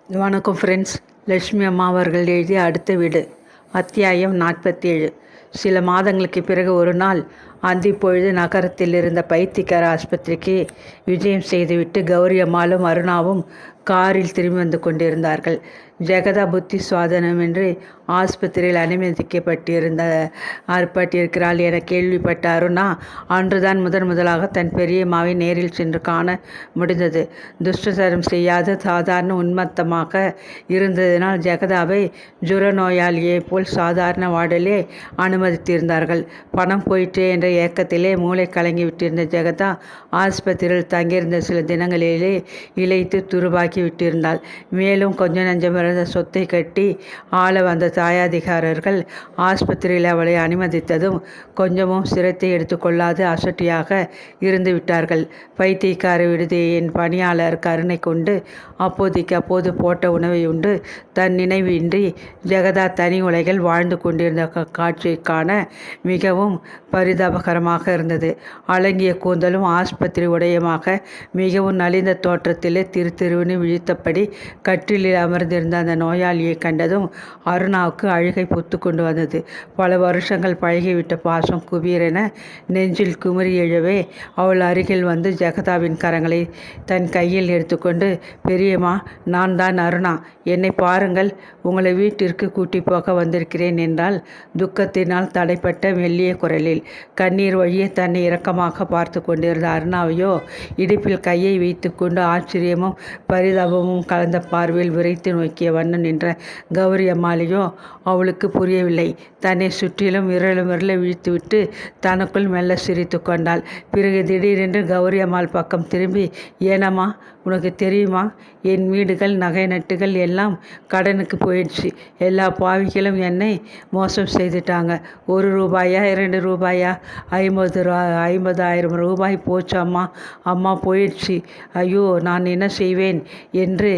வணக்கம் ஃப்ரெண்ட்ஸ். லட்சுமி அம்மா அவர்கள் எழுதிய அடுத்த வீடு, அத்தியாயம் 47. சில மாதங்களுக்கு பிறகு ஒரு நாள் அந்திப்பொழுது நகரத்தில் இருந்த பைத்தியக்கார ஆஸ்பத்திரிக்கு விஜயம் செய்துவிட்டு கௌரி அம்மாளும் அருணாவும் காரில் திரும்பி வந்து கொண்டிருந்தார்கள். ஜெகதா புத்தி சுவாதனமின்றி ஆஸ்பத்திரியில் அனுமதிக்கப்பட்டிருக்கிறாள் என கேள்விப்பட்ட அருணா அன்றுதான் முதலாக தன் பெரியம்மாவை நேரில் சென்று காண முடிந்தது. துஷ்டதரம் செய்யாத சாதாரண உன்மத்தமாக இருந்ததினால் ஜெகதாவை ஜுர நோயாளியை போல் சாதாரண வார்டிலே அனுமதித்திருந்தார்கள். பணம் போயிற்றே என்ற ஏக்கத்திலே மூளை கலங்கிவிட்டிருந்த ஜெகதா ஆஸ்பத்திரியில் தங்கியிருந்த சில தினங்களிலே இளைத்து துருபாக்கி விட்டிருந்தாள். மேலும் கொஞ்சம் நஞ்சமிருந்த சொத்தை கட்டி ஆள வந்த தாயாதிகாரர்கள் ஆஸ்பத்திரியில் அவளை அனுமதித்ததும் கொஞ்சமும் சிரத்தை எடுத்துக்கொள்ளாது அசட்டியாக இருந்து விட்டார்கள். பைத்தியக்கார விடுதியின் பணியாளர் கருணை கொண்டு அப்போதைக்கு அப்போது போட்ட உணவை உண்டு தன் நினைவின்றி ஜெகதா தனி உலகில் வாழ்ந்து கொண்டிருந்த காட்சியை காண மிகவும் பரிதாபகரமாக இருந்தது. அலங்கிய கூந்தலும் ஆஸ்பத்திரி உடையமாக மிகவும் நலிந்த தோற்றத்திலே திருன்னு விழித்தபடி கட்டிலில் அமர்ந்திருந்த அந்த நோயாளியை கண்டதும் அருணாவுக்கு அழுகை பொத்து கொண்டு வந்தது. பல வருஷங்கள் பழகிவிட்ட பாசம் குபீரென நெஞ்சில் குமரி எழவே அவள் அருகில் வந்து ஜெகதாவின் கரங்களை தன் கையில் எடுத்துக்கொண்டு, பெரியம்மா, நான் தான் அருணா, என்னை பாருங்கள், உங்களை வீட்டிற்கு கூட்டி போக வந்திருக்கிறேன் என்றால் துக்கத்தினால் தடைப்பட்ட மெல்லிய குரலில். கண்ணீர் வழியே தன்னை இரக்கமாக பார்த்து கொண்டிருந்த அருணாவையோ இடுப்பில் கையை வைத்து கொண்டு ஆச்சரியமும் பரிதாபமும் கலந்த பார்வையில் விரைத்து நோக்கிய வண்ணம் நின்ற கௌரி அம்மாளையோ அவளுக்கு புரியவில்லை. தன்னை சுற்றிலும் விரலும் விழித்துவிட்டு தனக்குள் மெல்ல சிரித்து கொண்டாள். பிறகு திடீரென்று கௌரி அம்மாள் பக்கம் திரும்பி, ஏனம்மா, உனக்கு தெரியுமா, என் வீடுகள் நகை நட்டுகள் எல்லாம் கடனுக்கு போயிடுச்சு. எல்லா பாவிகளும் என்னை மோசம் செய்துட்டாங்க. 1 ரூபாயா 2 ரூபாயா 50,000 ரூபாய் போச்சு அம்மா. அம்மா போயிடுச்சு. ஐயோ, நான் என்ன செய்வேன் என்று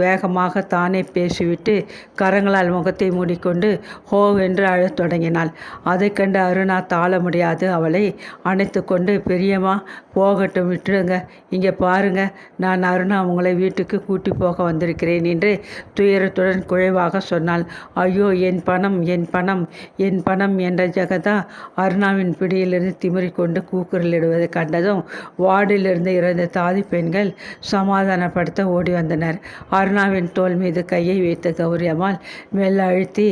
வேகமாக தானே பேசிவிட்டு கரங்களால் முகத்தை மூடிக்கொண்டு ஹோவென்று அழத் தொடங்கினாள். அதை கண்டு அருணா தாழ முடியாது அவளை அணைத்து கொண்டு, பெரியம்மா, போகட்டும், விட்டுடுங்க. இங்கே பாருங்க, நான் அருணா உங்களை வீட்டுக்கு கூட்டி போக வந்திருக்கிறேன் என்று துயரத்துடன் குழைவாக சொன்னாள். ஐயோ, என் பணம், என் பணம், என் பணம் என்ற ஜெகதா அருணாவின் பிடியிலிருந்து திமிரிக்கொண்டு கூக்குரலிடுவதை கண்டதும் வார்டிலிருந்து இறந்த தாதி பெண்கள் சமாதானப்படுத்த ஓடி வந்தனர். அருணாவின் தோள் மீது கையை வைத்த கௌரி அம்மாள் மெல்ல அழுத்தி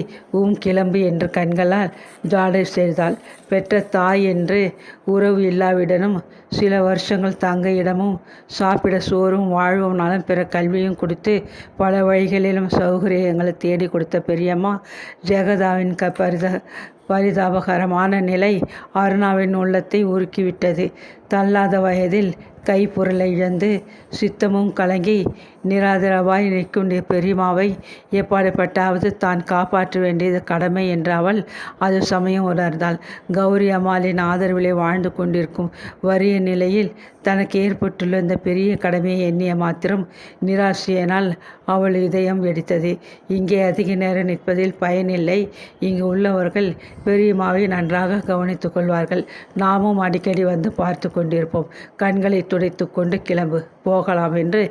கிளம்பு என்று கண்களால் ஜாடை செய்தாள். பெற்ற தாய் என்று உறவு இல்லாவிடனும் சில வருஷங்கள் தங்க இடமும் சாப்பிட சோறும் வாழ்வும் நலம் பெற கல்வியும் கொடுத்து பல வழிகளிலும் சௌகரியங்களை தேடி கொடுத்த பெரியம்மா ஜெகதாவின் பரிதாபகரமான நிலை அருணாவின் உள்ளத்தை உருக்கிவிட்டது. தள்ளாத வயதில் கைப்பொருளை இழந்து சித்தமும் கலங்கி நிராதரவாய் நிற்கும் பெரியம்மாவை எப்பாடுபட்டாவது தான் காப்பாற்ற வேண்டியது கடமை என்று அவள் அது சமயம் உணர்ந்தாள். கௌரி அம்மாளின் ஆதரவிலே வாழ்ந்து கொண்டிருக்கும் வறிய நிலையில் தனக்கு ஏற்பட்டுள்ள இந்த பெரிய கடமையை எண்ணிய மாத்திரம் நிராசையினால் அவள் இதயம் வெடித்தது. இங்கே அதிக நேரம் நிற்பதில் பயனில்லை. இங்கு உள்ளவர்கள் பெரியம்மாவை நன்றாக கவனித்துக் கொள்வார்கள். நாமும் அடிக்கடி வந்து பார்த்து கொண்டிருப்போம். கண்களை துடைத்து கொண்டு கிளம்பு, போகலாம் என்று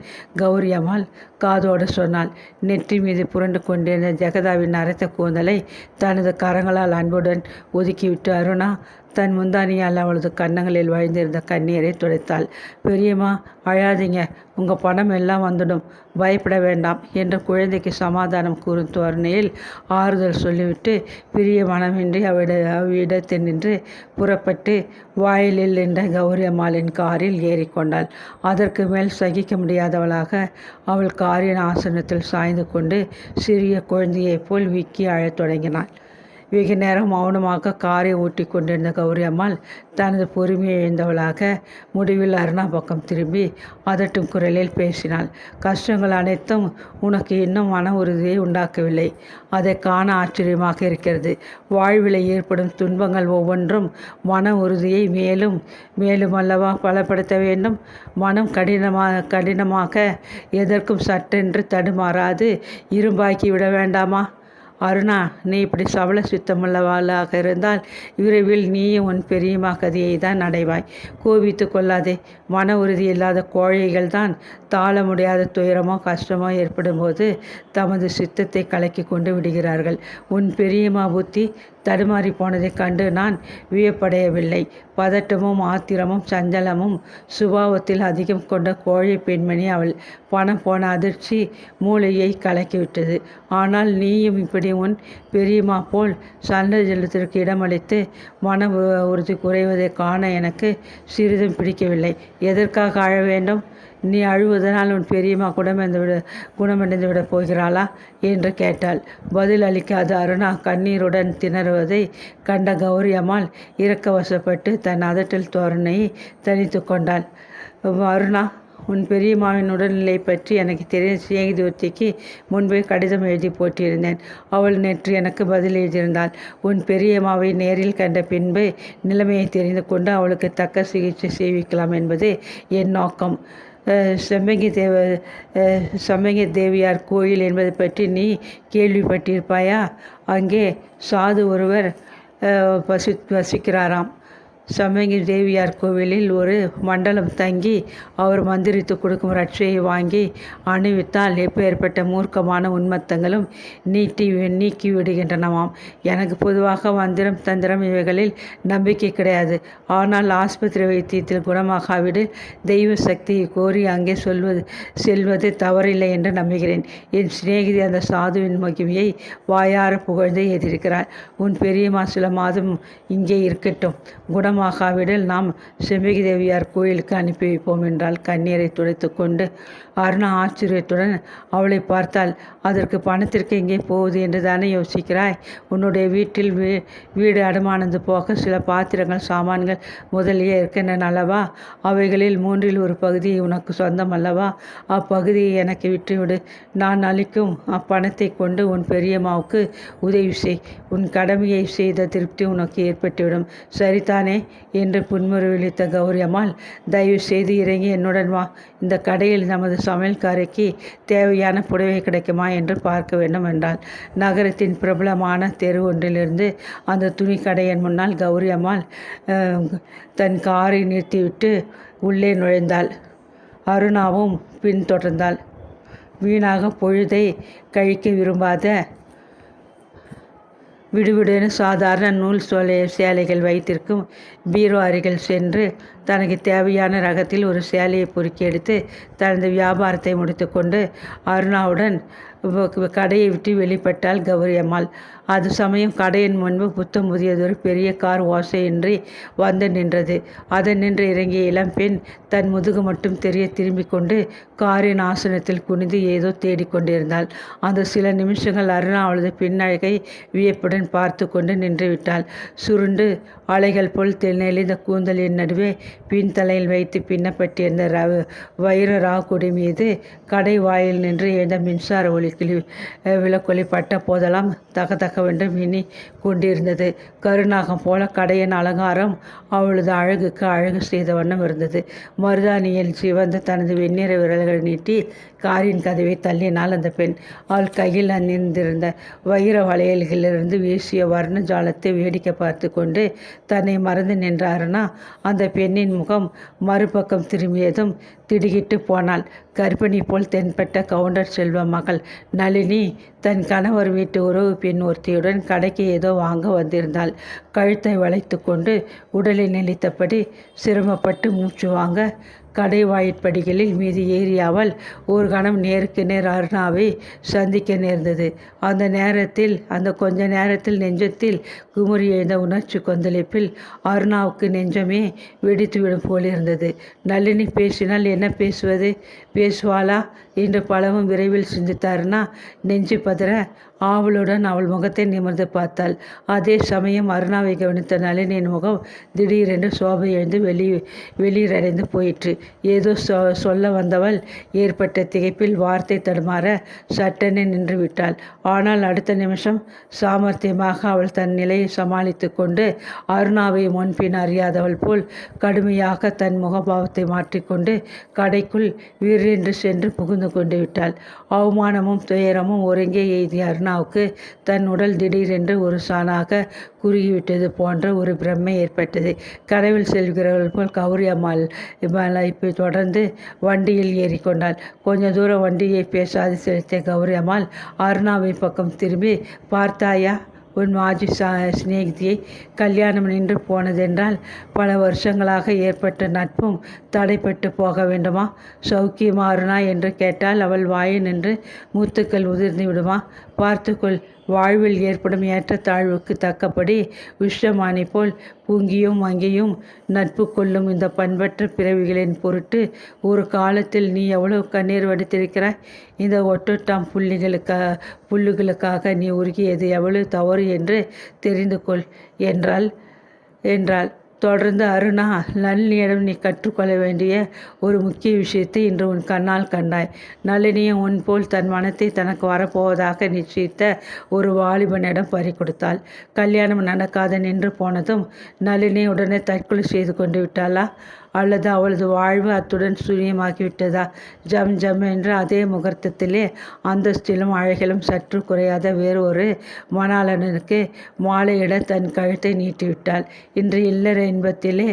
கௌரி அம்மாள் காதோடு சொன்னாள். நெற்றி மீது புரண்டு கொண்டிருந்த ஜெகதாவின் நரைத்த கூந்தலை தனது கரங்களால் அன்புடன் ஒதுக்கிவிட்டு அருணா தன் முந்தானியால் அவளது கன்னங்களில் வழிந்திருந்த கண்ணீரை துடைத்தாள். பெரியம்மா, அழாதீங்க, உங்கள் பணம் எல்லாம் வந்துடும், பயப்பட வேண்டாம் என்று குழந்தைக்கு சமாதானம் கூறும் தோரணையில் ஆறுதல் சொல்லிவிட்டு பிரிய மனமின்றி அவ்விடத்தில் நின்று புறப்பட்டு வாயிலில் நின்ற கௌரி அம்மாளின் காரில் ஏறிக்கொண்டாள். அதற்கு மேல் சகிக்க முடியாதவளாக அவள் காரின் ஆசனத்தில் சாய்ந்து கொண்டு சிறிய குழந்தையைப் போல் விக்கி அழத் தொடங்கினாள். வெகு நேரம் மௌனமாக காரை ஓட்டி கொண்டிருந்த கௌரி அம்மாள் தனது பொறுமையை இழந்தவளாக முடிவில் அருணா பக்கம் திரும்பி அதட்டும் குரலில் பேசினாள். கஷ்டங்கள் அனைத்தும் உனக்கு இன்னும் மன உறுதியை உண்டாக்கவில்லை. அதை காண ஆச்சரியமாக இருக்கிறது. வாழ்வில் ஏற்படும் துன்பங்கள் ஒவ்வொன்றும் மன உறுதியை மேலும் மேலும் அல்லவா பலப்படுத்த வேண்டும். மனம் கடினமாக எதற்கும் சட்டென்று தடுமாறாது இரும்பாக்கி விட வேண்டாமா? அருணா, நீ இப்படி சபல சித்தமுள்ளவாளாக இருந்தால் விரைவில் நீயும் உன் பெரியம்மா கதியை தான் அடைவாய். கோபித்து கொள்ளாதே. மன உறுதி இல்லாத கோழைகள் தான் தாழ முடியாத துயரமோ கஷ்டமோ ஏற்படும்போது தமது சித்தத்தை கலக்கி கொண்டு விடுகிறார்கள். உன் பெரியம்மா புத்தி தடுமாறி போனதைக் கண்டு நான் வியப்படையவில்லை. பதட்டமும் ஆத்திரமும் சஞ்சலமும் சுபாவத்தில் அதிகம் கொண்ட கோழை பெண்மணி அவள். பணம் போன அதிர்ச்சி மூளையை கலக்கிவிட்டது. ஆனால் நீயும் இப்படி உன் பெரியம்மா போல் சண்டஜலத்திற்கு இடமளித்து மன உறுதி குறைவதை காண எனக்கு சிறிதும் பிடிக்கவில்லை. எதற்காக அழ வேண்டும்? நீ அழுவதனால் உன் பெரியம்மா குணமடைந்து விடப் போகிறாளா என்று கேட்டாள். பதில் அளிக்காத அருணா கண்ணீருடன் திணறுவதை கண்ட கௌரி அம்மாள் இரக்கவசப்பட்டு தன் அதட்டல் தோரணையை தனித்து கொண்டாள். அருணா, உன் பெரியம்மாவின் உடல்நிலை பற்றி எனக்கு தெரிந்த சிநேகிதி ஒருத்திக்கு முன்பே கடிதம் எழுதி போட்டிருந்தேன். அவள் நேற்று எனக்கு பதில் எழுதியிருந்தாள். உன் பெரியம்மாவை நேரில் கண்ட பின்பு நிலைமையை தெரிந்து கொண்டு அவளுக்கு தக்க சிகிச்சை செய்விக்கலாம் என்பதே என் நோக்கம். செம்பங்கி தேவியார் கோயில் என்பதை பற்றி நீ கேள்விப்பட்டிருப்பாயா? அங்கே சாது ஒருவர் வசிக்கிறாராம். செம்பங்கி தேவியார் கோவிலில் ஒரு மண்டலம் தங்கி அவர் மந்திரித்து கொடுக்கும் ரட்சையை வாங்கி அணிவித்தால் எப்பேற்பட்ட மூர்க்கமான உன்மத்தங்களும் நீக்கி விடுகின்றனவாம். எனக்கு பொதுவாக மந்திரம் தந்திரம் இவைகளில் நம்பிக்கை கிடையாது. ஆனால் ஆஸ்பத்திரி வைத்தியத்தில் குணமாகாவிடில் தெய்வ சக்தியை கோரி அங்கே செல்வது தவறில்லை என்று நம்புகிறேன். என் சிநேகிதி அந்த சாதுவின் மகிமையை வாயார புகழ்ந்து எதிர்க்கிறார். உன் பெரியம்மா சில மாதம் இங்கே இருக்கட்டும். குணமாகாவிடில் நாம் செம்பகி தேவியார் கோயிலுக்கு அனுப்பி வைப்போம் என்றால் கண்ணீரை துடைத்து கொண்டு அருணா ஆச்சரியத்துடன் அவளை பார்த்தாள். அதற்கு பணத்திற்கு எங்கே போகுது என்று தானே யோசிக்கிறாய்? உன்னுடைய வீட்டில் வீடு அடமானது போக சில பாத்திரங்கள் சாமான்கள் முதலியே இருக்கின்றன அல்லவா? அவைகளில் 1/3 பகுதி உனக்கு சொந்தம் அல்லவா? அப்பகுதியை எனக்கு விட்டுவிடு. நான் அளிக்கும் அப்பணத்தை கொண்டு உன் பெரியம்மாவுக்கு உதவி செய். உன் கடமையை செய்த திருப்தி உனக்கு ஏற்பட்டுவிடும். சரிதானே என்று புன்முறுவளித்த கௌரி அம்மாள், தயவு செய்து இறங்கி என்னுடன் வா. இந்த கடையில் நமது சமையல்காரைக்கு தேவையான புடவை கிடைக்குமா என்று பார்க்க வேண்டும் என்றாள். நகரத்தின் பிரபலமான தெரு ஒன்றிலிருந்து அந்த துணி கடையின் முன்னால் கௌரி அம்மாள் தன் காரை நிறுத்திவிட்டு உள்ளே நுழைந்தாள். அருணாவும் பின்தொடர்ந்தாள். வீணாக பொழுதை கழிக்க விரும்பாத விடுவிடுன்னு சாதாரண நூல் சேலைகள் வைத்திருக்கும் பீரோ அருகில் சென்று தனக்கு தேவையான ரகத்தில் ஒரு சேலையை பொறுக்கி எடுத்து தனது வியாபாரத்தை முடித்து கொண்டு அருணாவுடன் கடையை விட்டு வெளிப்பட்டாள் கௌரி அம்மாள். அது சமயம் கடையின் முன்பு புத்தம் புதியதொரு பெரிய கார் ஓசையின்றி வந்து நின்றது. அதன் நின்று இறங்கிய இளம்பெண் தன் முதுகு மட்டும் தெரிய திரும்பி கொண்டு காரின் ஆசனத்தில் குனிந்து ஏதோ தேடிக்கொண்டிருந்தாள். அந்த சில நிமிஷங்கள் அருணா அவளது பின்னழகை வியப்புடன் பார்த்து கொண்டு நின்று விட்டாள். சுருண்டு அலைகள் போல் நெளிந்த கூந்தலின் நடுவே பின்தலையில் வைத்து பின்னப்பட்டிருந்த வைர ராகுடி மீது கடை வாயில் நின்று எழுந்த மின்சார விளக்கொலி பட்ட போதெல்லாம் தகதகவென்று மின்னி கொண்டிருந்தது. கருநாகம் போல கடையின் அலங்காரம் அவளது அழகுக்கு அழகு செய்த வண்ணம் இருந்தது. மருதாணியில் சிவந்த தனது வெண்ணிற விரல்கள் நீட்டி காரின் கதவை தள்ளினாள் அந்த பெண். அவள் கையில் அணிந்திருந்த வைர வளையல்களிலிருந்து வீசிய வர்ண ஜாலத்தை வேடிக்கை பார்த்து கொண்டு தன்னை மறந்து நின்ற அருணா அந்த பெண்ணின் முகம் மறுபக்கம் திரும்பியதும் திடுகிட்டு போனாள். கர்ப்பிணி போல் தென்பட்ட கவுண்டர் செல்வ மகள் நளினி தன் கணவர் வீட்டு உறவு பெண் ஒருத்தியுடன் கடைக்கு ஏதோ வாங்க வந்திருந்தாள். கழுத்தை வளைத்து கொண்டு உடலை நெளித்தபடி சிரமப்பட்டு மூச்சு வாங்க கடை வாயிற்படிகளில் மீது ஏறியாமல் ஒரு கணம் நேருக்கு நேர் அருணாவை சந்திக்க நேர்ந்தது. அந்த கொஞ்ச நேரத்தில் நெஞ்சத்தில் குமுறி எழுந்த உணர்ச்சி கொந்தளிப்பில் அருணாவுக்கு நெஞ்சமே வெடித்துவிடும் போலிருந்தது. நளினி பேசினால் என்ன பேசுவது? பேசுவாளா என்று பலவும் விரைவில் சிந்தித்த அருணா நெஞ்சு பதற ஆவலுடன் அவள் முகத்தை நிமிர்ந்து பார்த்தாள். அதே சமயம் அருணாவை கவனித்த நளினியின் முகம் திடீரென்று சோபை எழுந்து வெளியடைந்து போயிற்று. ஏதோ சொல்ல வந்தவள் ஏற்பட்ட திகைப்பில் வார்த்தை தடுமாற சட்டென நின்று விட்டாள். ஆனால் அடுத்த நிமிஷம் சாமர்த்தியமாக அவள் தன் நிலையை சமாளித்து கொண்டு அருணாவை முன்பின் அறியாதவள் போல் கடுமையாக தன் முகபாவத்தை மாற்றிக்கொண்டு கடைக்குள் வீரென்று சென்று புகுந்து கொண்டு விட்டாள். அவமானமும் துயரமும் ஒருங்கே எய்திய அருணா அருணாவுக்கு தன் உடல் திடீரென்று ஒரு சாணாக குறுகிவிட்டது போன்ற ஒரு பிரமை ஏற்பட்டது. கனவில் செல்கிறவர்கள் போல் கௌரி அம்மாள் இப்போ தொடர்ந்து வண்டியில் ஏறிக்கொண்டாள். கொஞ்ச தூரம் வண்டியை பேசாது செலுத்திய கௌரி அம்மாள் அருணாவை பக்கம் திரும்பி, பார்த்தாயா, உன் மாஜி சிநேகிதியை கல்யாணம் நின்று போனதென்றால் பல வருஷங்களாக ஏற்பட்ட நட்பும் தடைப்பட்டு போக வேண்டுமா? சௌக்கியமா அருணா என்று கேட்டால் அவள் வாயில் நின்று முத்துக்கள் உதிர்ந்து விடுமா? பார்த்துக்கொள். வாழ்வில் ஏற்படும் ஏற்றத்தாழ்வுக்கு தக்கபடி விஷமானி போல் பூங்கியும் மங்கியும் நட்பு கொள்ளும் இந்த பண்பற்ற பிறவிகளின் பொருட்டு ஒரு காலத்தில் நீ எவ்வளவு கண்ணீர் வடித்திருக்கிறாய். இந்த ஒட்டொட்டாம் புல்லுகளுக்காக நீ உருகியது எவ்வளவு தவறு என்று தெரிந்து கொள் என்றாள். தொடர்ந்து, அருணா, நளினியிடம் நீ கற்றுக்கொள்ள வேண்டிய ஒரு முக்கிய விஷயத்தை இன்று உன் கண்ணால் கண்டாய். நளினியும் உன் போல் தன் மனத்தை தனக்கு வரப்போவதாக நிச்சயித்த ஒரு வாலிபனிடம் பறி கொடுத்தாள். கல்யாணம் நடக்காத நின்று போனதும் நளினி உடனே தற்கொலை செய்து கொண்டு விட்டாளா? அல்லது அவளது வாழ்வு அத்துடன் சூன்யமாகிவிட்டதா? ஜம் ஜம் என்ற அதே முகூர்த்தத்திலே அந்தஸ்திலும் அழகிலும் சற்று குறையாத வேறு ஒரு மணாளனுக்கு மாலையிட தன் கழுத்தை நீட்டிவிட்டாள். இன்று இல்லற இன்பத்திலே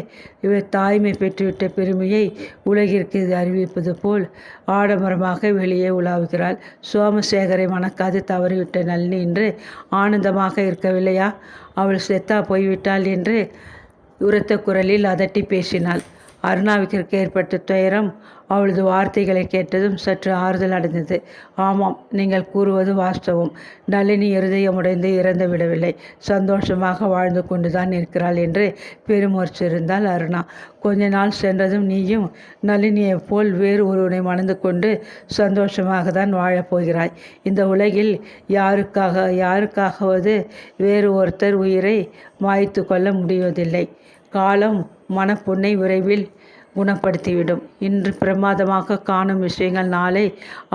இவர் தாய்மை பெற்றுவிட்ட பெருமையை உலகிற்கு அறிவிப்பது போல் ஆடம்பரமாக வெளியே உலாவுகிறாள். சோமசேகரை மணக்காது தவறிவிட்ட நளினி இன்று ஆனந்தமாக இருக்கவில்லையா? அவள் செத்தா போய்விட்டாள் என்று உரத்த குரலில் அதட்டி பேசினாள். அருணாவிற்கு ஏற்பட்ட துயரம் அவளது வார்த்தைகளை கேட்டதும் சற்று ஆறுதல் அடைந்தது. ஆமாம், நீங்கள் கூறுவது வாஸ்தவம். நளினி இருதயமுடைந்து இறந்து விடவில்லை, சந்தோஷமாக வாழ்ந்து கொண்டுதான் இருக்கிறாள் என்று பெருமூச்சிருந்தாள் அருணா. கொஞ்ச நாள் சென்றதும் நீயும் நளினியைப் போல் வேறு ஒருவனை மணந்து கொண்டு சந்தோஷமாக தான் வாழப்போகிறாய். இந்த உலகில் யாருக்காகவது வேறு ஒருத்தர் உயிரை மாய்த்து கொள்ள முடிவதில்லை. காலம் மனப்புண்ணை விரைவில் குணப்படுத்திவிடும். இன்று பிரமாதமாக காணும் விஷயங்கள் நாளை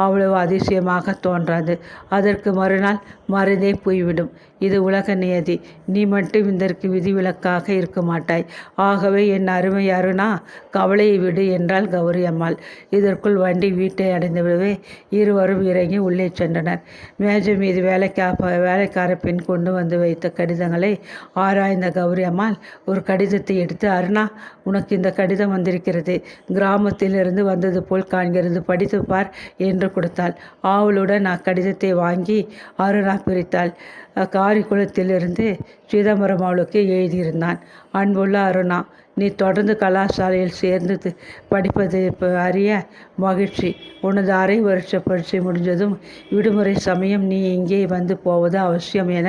அவ்வளவு அதிசயமாக தோன்றாது. அதற்கு மறுநாள் மறந்தே போய்விடும். இது உலக நியதி. நீ மட்டும் இதற்கு விதிவிலக்காக இருக்க மாட்டாய். ஆகவே என் அருமை அருணா, கவலையை விடு என்றாள் கௌரி அம்மாள். இதற்குள் வண்டி வீட்டை அடைந்துவிடவே இருவரும் இறங்கி உள்ளே சென்றனர். மேஜை மீது வேலைக்கார பெண் கொண்டு வந்து வைத்த கடிதங்களை ஆராய்ந்த கௌரி அம்மாள் ஒரு கடிதத்தை எடுத்து, அருணா, உனக்கு இந்த கடிதம் வந்திருக்கிறது. கிராமத்திலிருந்து வந்தது போல் காண்கிறது, படித்து பார் என்று கொடுத்தாள். ஆவலுடன் அக்கடிதத்தை வாங்கி அருணா பிரித்தாள். காரிக்குளத்திலிருந்து சிதம்பரம் அவளுக்கு எழுதியிருந்தான். அன்புள்ள அருணா, நீ தொடர்ந்து கலாசாலையில் சேர்ந்து படிப்பது அறிய மகிழ்ச்சி. உனது அரை வருஷ பரீட்சை முடிஞ்சதும் விடுமுறை சமயம் நீ இங்கே வந்து போவது அவசியம் என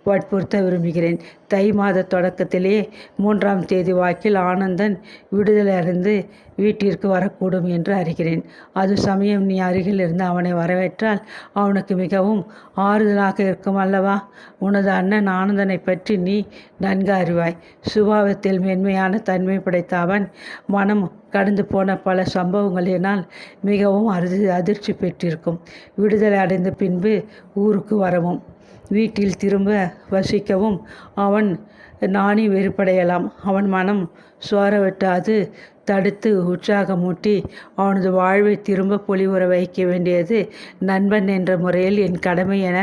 வற்புறுத்த விரும்புகிறேன். தை மாத தொடக்கத்திலேயே 3ஆம் தேதி வாக்கில் ஆனந்தன் விடுதலை அடைந்து வீட்டிற்கு வரக்கூடும் என்று அறிகிறேன். அது சமயம் நீ அருகில் இருந்து அவனை வரவேற்றால் அவனுக்கு மிகவும் ஆறுதலாக இருக்கும் அல்லவா? உனது அண்ணன் ஆனந்தனை பற்றி நீ நன்கு அறிவாய். சுபாவத்தில் மென்மையான தன்மை படைத்த அவன் மனம் கடந்து போன பல சம்பவங்களினால் மிகவும் அதிர்ச்சி பெற்றிருக்கும். விடுதலை அடைந்த பின்பு ஊருக்கு வரவும் வீட்டில் திரும்ப வசிக்கவும் அவன் நாணி வெறுப்படையலாம். அவன் மனம் சோரவிட்டு அது தடுத்து உற்சாகமூட்டி அவனது வாழ்வை திரும்ப பொலிவுற வைக்க வேண்டியது நண்பன் என்ற முறையில் என் கடமை என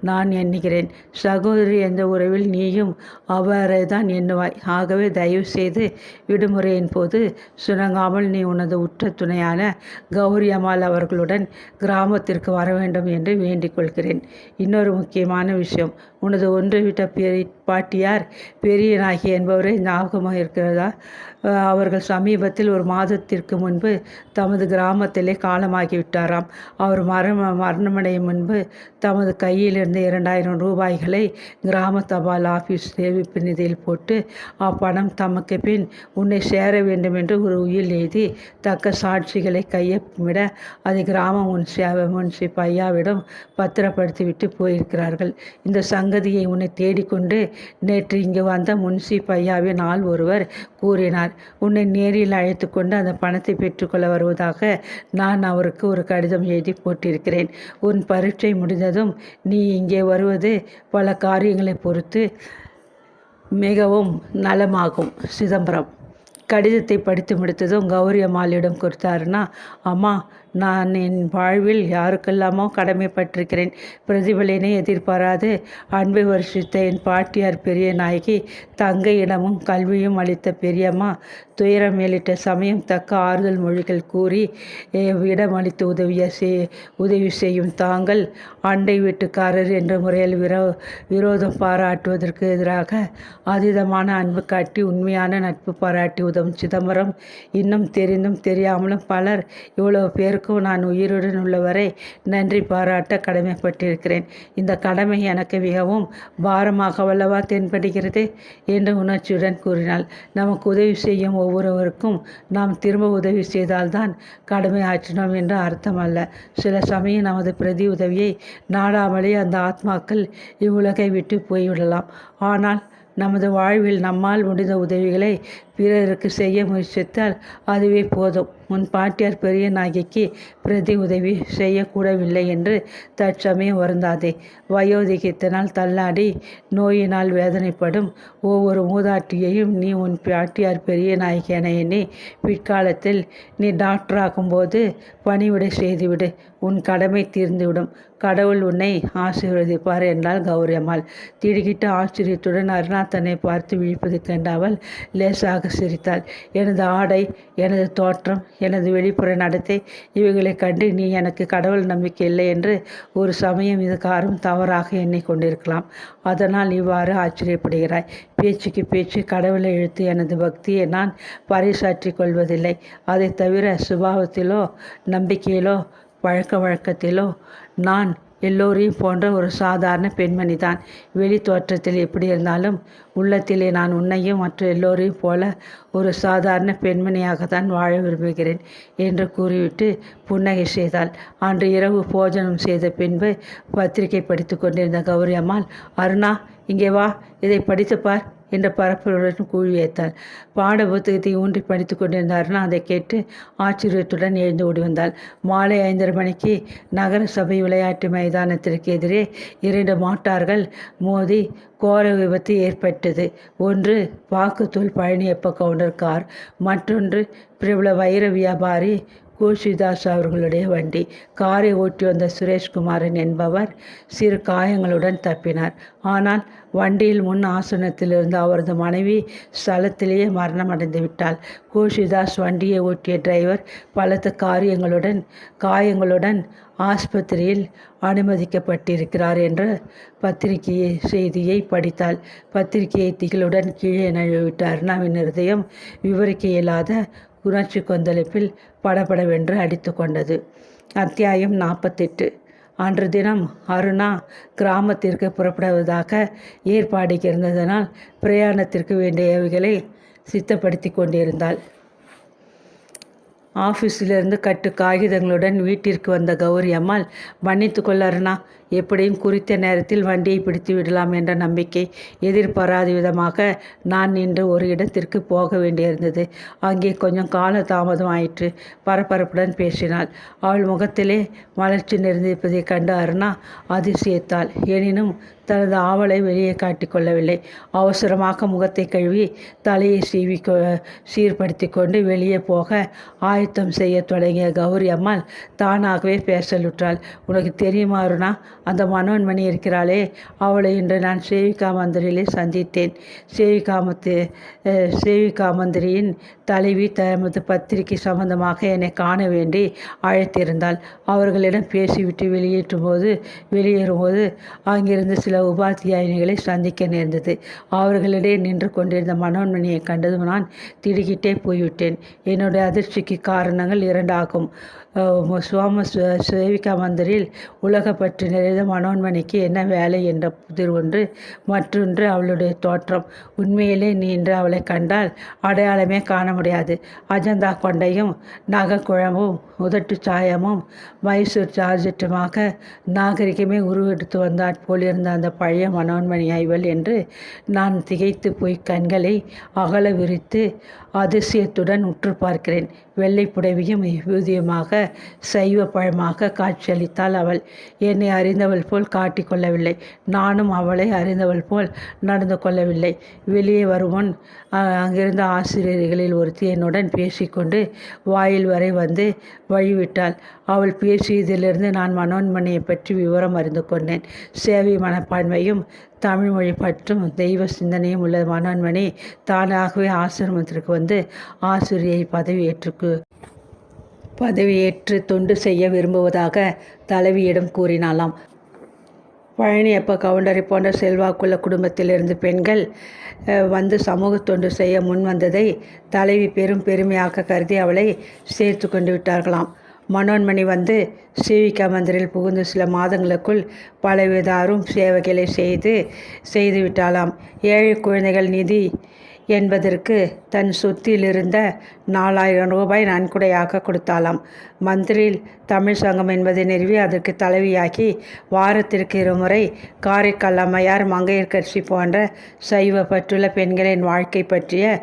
நான் எண்ணுகிறேன். சகோதரி என்ற உறவில் நீயும் அவரை தான் எண்ணுவாய். ஆகவே தயவு செய்து விடுமுறையின் போது சுணங்காமல் நீ உனது உற்ற துணையான கௌரி அம்மாள் அவர்களுடன் கிராமத்திற்கு வர வேண்டும் என்று வேண்டிக் கொள்கிறேன். இன்னொரு முக்கியமான விஷயம், உனது ஒன்றுவிட்ட பாட்டியார் பெரியநாயகி என்பவரை ஞாபகமாக இருக்கிறதா? அவர்கள் சமீபத்தில் ஒரு மாதத்திற்கு முன்பு தமது கிராமத்திலே காலமாகிவிட்டாராம். அவர் மரணமடையும் முன்பு தமது கையிலிருந்து 2000 ரூபாய்களை கிராம தபால் ஆஃபீஸ் சேமிப்பு நிதியில் போட்டு அப்பணம் தமக்கு பின் உன்னை சேர வேண்டும் என்று ஒரு உயில் எழுதி தக்க சாட்சிகளை கையொப்பமிட அதை கிராம முன்சிப் ஐயாவிடம் பத்திரப்படுத்திவிட்டு போயிருக்கிறார்கள். இந்த சங்கதியை உன்னை தேடிக்கொண்டு நேற்று இங்கு வந்த முன்சிப் ஐயாவின் ஆள் ஒருவர் கூறினார். உன்னை நேரில் அழைத்து கொண்டு அந்த பணத்தை பெற்றுக்கொள்ள வருவதாக நான் அவருக்கு ஒரு கடிதம் எழுதி போட்டிருக்கிறேன். உன் பரீட்சை முடிந்ததும் நீ இங்கே வருவது பல காரியங்களை பொறுத்து மிகவும் நலமாகும். சிதம்பரம். கடிதத்தை படித்து முடித்ததும் கௌரி அம்மாளிடம் கொடுத்தாருன்னா, அம்மா, நான் என் வாழ்வில் யாருக்கெல்லாமோ கடமைப்பட்டிருக்கிறேன். பிரதிபலனை எதிர்பாராது அன்பை வருஷித்த என் பாட்டியார் பெரிய நாயகி, தங்கையிடமும் கல்வியும் அளித்த பெரியம்மா, துயரம் மேலிட்ட சமயம் தக்க ஆறுதல் மொழிகள் கூறி இடமளித்து உதவி செய்யும் தாங்கள், அண்டை வீட்டுக்காரர் என்ற முறையில் விரோதம் பாராட்டுவதற்கு எதிராக அதீதமான அன்பு காட்டி உண்மையான நட்பு பாராட்டி உதவும் சிதம்பரம், இன்னும் தெரிந்தும் தெரியாமலும் பலர் இவ்வளவு பேருக்கும் நான் உயிருடன் உள்ளவரை நன்றி பாராட்ட கடமைப்பட்டிருக்கிறேன். இந்த கடமை எனக்கு மிகவும் பாரமாகவல்லவா தென்படுகிறது என்று உணர்ச்சியுடன் கூறினாள். நமக்கு உதவி செய்யும் ஒவ்வொருவருக்கும் நாம் திரும்ப உதவி செய்தால்தான் கடமை ஆற்றினோம் என்று அர்த்தம் அல்ல. சில சமயம் நமது பிரதி உதவியை நாடாமலே அந்த ஆத்மாக்கள் இவ்வுலகை விட்டு போய்விடலாம். ஆனால் நமது வாழ்வில் நம்மால் முடிந்த உதவிகளை பிறருக்கு செய்ய முயற்சித்தால் அதுவே போதும். உன் பாட்டியார் பெரிய நாயகிக்கு பிரதி உதவி செய்யக்கூடவில்லை என்று தற்சமயம் வருந்தாதே. வயோதிகத்தினால் தள்ளாடி நோயினால் வேதனைப்படும் ஒவ்வொரு மூதாட்டியையும் நீ உன் பாட்டியார் பெரிய நாயகி என எண்ணி பிற்காலத்தில் நீ டாக்டராகும்போது பணிவிடை செய்துவிடு. உன் கடமை தீர்ந்துவிடும். கடவுள் உன்னை ஆசீர்வதிப்பார் என்றாள் கௌரி அம்மாள். திடுக்கிட்டு ஆச்சரியத்துடன் அருணா தன்னை பார்த்து விழிப்பது கண்ட அவள் லேசாக சிரித்தாள். எனது ஆடை, எனது தோற்றம், எனது வெளிப்புற நடத்தை இவைகளை கண்டு நீ எனக்கு கடவுள் நம்பிக்கை இல்லை என்று ஒரு சமயம் இதுகாரும் தவறாக எண்ணிக்கொண்டிருக்கலாம். அதனால் இவ்வாறு ஆச்சரியப்படுகிறாய். பேச்சுக்கு பேச்சு கடவுளை இழுத்து எனது பக்தியை நான் பறைசாற்றிக் கொள்வதில்லை. அதை தவிர சுபாவத்திலோ நம்பிக்கையிலோ பழக்க வழக்கத்திலோ நான் எல்லோரையும் போன்ற ஒரு சாதாரண பெண்மணி தான். வெளி தோற்றத்தில் எப்படி இருந்தாலும் உள்ளத்திலே நான் உன்னையும் மற்ற எல்லோரையும் போல ஒரு சாதாரண பெண்மணியாகத்தான் வாழ விரும்புகிறேன் என்று கூறிவிட்டு புன்னகை செய்தாள். அன்று இரவு போஜனம் செய்த பின்பு பத்திரிகை படித்து கொண்டிருந்த கௌரி அம்மாள், அருணா, இங்கே வா, இதை படித்துப்பார் என்ற பரப்புடன் கூழி வைத்தாள். பாட புத்தகத்தை ஊன்றி படித்து கொண்டிருந்த அருணா அதை கேட்டு ஆச்சரியத்துடன் எழுந்து ஓடி வந்தாள். மாலை 5:30 மணிக்கு நகர சபை விளையாட்டு மைதானத்திற்கு எதிரே 2 மோட்டார்கள் மோதி கோர விபத்து ஏற்பட்டது. ஒன்று பாக்குத்தூள் பழனியப்ப கவுண்டர் கார், மற்றொன்று பிரபல வைர வியாபாரி கோஷிதாஸ் அவர்களுடைய வண்டி. காரை ஓட்டி வந்த சுரேஷ்குமாரன் என்பவர் சிறு காயங்களுடன் தப்பினார். ஆனால் வண்டியில் முன் ஆசனத்தில் இருந்த அவரது மனைவி ஸ்தலத்திலேயே மரணம் அடைந்து விட்டாள். கோஷிதாஸ் வண்டியை ஓட்டிய டிரைவர் பலத்த காயங்களுடன் ஆஸ்பத்திரியில் அனுமதிக்கப்பட்டிருக்கிறார் என்ற பத்திரிகை செய்தியை படித்தாள். பத்திரிகையை திகளுடன் கீழே நழுவிட்ட அருணாவின் இருதயம் விவரிக்க இயலாத உணர்ச்சி கொந்தளிப்பில் படபடவென்று அடித்து கொண்டது. அத்தியாயம் 48. அன்று தினம் அருணா கிராமத்திற்கு புறப்படுவதாக ஏற்பாடு இருந்ததனால் பிரயாணத்திற்கு வேண்டியவைகளை சித்தப்படுத்தி கொண்டிருந்தாள். ஆஃபீஸிலிருந்து கட்டு காகிதங்களுடன் வீட்டிற்கு வந்த கௌரி அம்மாள், மன்னித்து கொள்ள அருணா, எப்படியும் குறித்த நேரத்தில் வண்டியை பிடித்து விடலாம் என்ற நம்பிக்கை எதிர்பாராத விதமாக நான் இன்று ஒரு இடத்திற்கு போக வேண்டியிருந்தது. அங்கே கொஞ்சம் கால தாமதம் ஆயிற்று. பரபரப்புடன் பேசினாள். அவள் முகத்திலே மலர்ச்சி நிறைந்திருப்பதை கண்டு அருணா அதிசயித்தாள். எனினும் தனது ஆவலை வெளியே காட்டிக்கொள்ளவில்லை. அவசரமாக முகத்தை கழுவி தலையை சீர்படுத்தி கொண்டு வெளியே போக ஆயத்தம் செய்ய தொடங்கிய கௌரி அம்மாள் தானாகவே பேசலுற்றாள். உனக்கு தெரியுமா அருணா, அந்த மனோன்மணி இருக்கிறாளே, அவளை இன்று நான் சேவிகா மந்திரியிலே சந்தித்தேன். சேவிகா மந்திரியின் தலைவி தமது பத்திரிகை சம்பந்தமாக என்னை காண வேண்டி அழைத்திருந்தாள். அவர்களிடம் பேசிவிட்டு வெளியேறும்போது அங்கிருந்து சில உபாத்தியாயினிகளை சந்திக்க நேர்ந்தது. அவர்களிடையே நின்று கொண்டிருந்த மனோன்மணியை கண்டதும் நான் திடுக்கிட்டே போய்விட்டேன். என்னுடைய அதிர்ச்சிக்கு காரணங்கள் 2 ஆகும். சேவிகா மந்திரில் உலகப்பற்று நிறைந்த மனோன்மணிக்கு என்ன வேலை என்ற புதிர் ஒன்று, மற்றொன்று அவளுடைய தோற்றம். உண்மையிலே நீ இன்று அவளை கண்டால் அடையாளமே காண முடியாது. அஜந்தா கொண்டையும் நகக்குழம்பும் உதட்டு சாயமும் மைசூர் ஜார்ஜெட்டுமாக நாகரிகமே உருவெடுத்து வந்தாற் போலிருந்த அந்த பழைய மனோன்மணி ஐவல் என்று நான் திகைத்து போய் கண்களை அகல விரித்து அதிசயத்துடன் உற்று பார்க்கிறேன். வெள்ளை புடவையும் விபூதியுமாக சைவ பழமாக காட்சியளித்தாள் அவள். என்னை அறிந்தவள் போல் காட்டிக்கொள்ளவில்லை. நானும் அவளை அறிந்தவள் போல் நடந்து கொள்ளவில்லை. வெளியே வருமுன் அங்கிருந்த ஆசிரியர்களில் ஒருத்தி என்னுடன் பேசிக்கொண்டு வாயில் வரை வந்து வழிவிட்டாள். அவள் பேசியதிலிருந்து நான் மனோன்மணியை பற்றி விவரம் அறிந்து கொண்டேன். சேவை மனப்பான்மையும் தமிழ் மொழி பற்றும் தெய்வ சிந்தனையும் உள்ள மனோன்மணி தானாகவே ஆசிரமத்திற்கு வந்து ஆசிரியை பதவியேற்று தொண்டு செய்ய விரும்புவதாக தலைவியிடம் கூறினாளாம். பழனியப்ப கவுண்டரை போன்ற செல்வாக்குள்ள குடும்பத்திலிருந்து பெண்கள் வந்து சமூக தொண்டு செய்ய முன் வந்ததை தலைவி பெரும் பெருமையாக கருதி அவளை சேர்த்து கொண்டு விட்டார்களாம். மனோன்மணி வந்து சிவிகா மந்திரில் புகுந்து சில மாதங்களுக்குள் பலவித அரும் சேவைகளை செய்து விட்டாளாம். ஏழை குழந்தைகள் நிதி என்பதற்கு தன் சொத்திலிருந்த 4000 ரூபாய் நன்கொடையாக கொடுத்தாளாம். மந்திரில் தமிழ் சங்கம் என்பதை நிறுவி அதற்கு தலைவியாகி வாரத்திற்கு 2 முறை காரைக்கால் அம்மையார், மங்கையர்கட்சி போன்ற சைவ பற்றுள்ள பெண்களின் வாழ்க்கை பற்றிய